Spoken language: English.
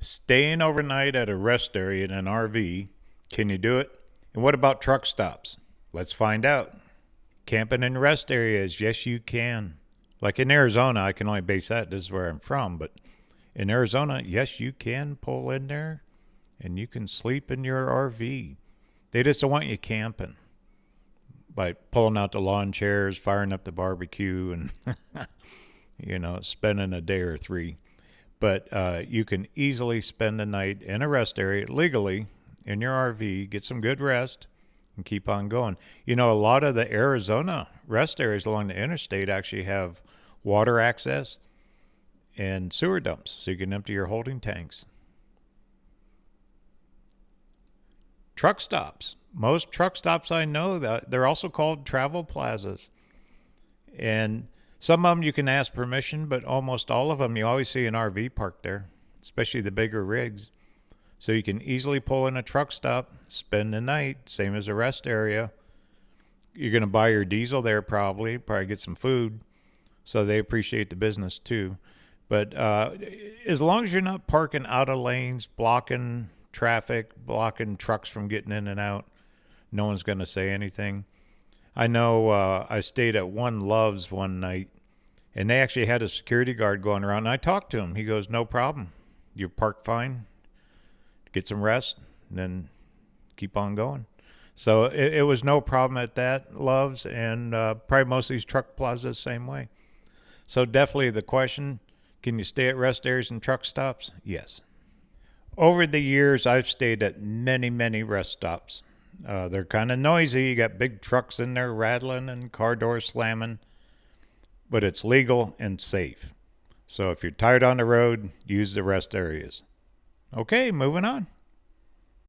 Staying overnight at a rest area in an RV, can you do it? And what about truck stops? Let's find out. Camping in rest areas, yes, you can. Like in Arizona, I can only base that. This is where I'm from. But in Arizona, yes, you can pull in there and you can sleep in your RV. They just don't want you camping by pulling out the lawn chairs, firing up the barbecue, and, spending a day or three. But you can easily spend the night in a rest area legally in your RV, get some good rest, and keep on going. A lot of the Arizona rest areas along the interstate actually have water access and sewer dumps, so you can empty your holding tanks. Truck stops. Most truck stops I know, that they're also called travel plazas. And some of them you can ask permission, but almost all of them you always see an RV parked there, especially the bigger rigs. So you can easily pull in a truck stop, spend the night, same as a rest area. You're going to buy your diesel there probably get some food. So they appreciate the business too. But as long as you're not parking out of lanes, blocking traffic, blocking trucks from getting in and out, no one's going to say anything. I know I stayed at One Love's one night, and they actually had a security guard going around, and I talked to him. He goes, no problem. You're parked fine. Get some rest, and then keep on going. So it was no problem at that Love's, and probably most of these truck plazas same way. So definitely the question, can you stay at rest areas and truck stops? Yes. Over the years, I've stayed at many, many rest stops. They're kind of noisy. You got big trucks in there rattling and car doors slamming, but it's legal and safe. So if you're tired on the road, use the rest areas. Okay, moving on.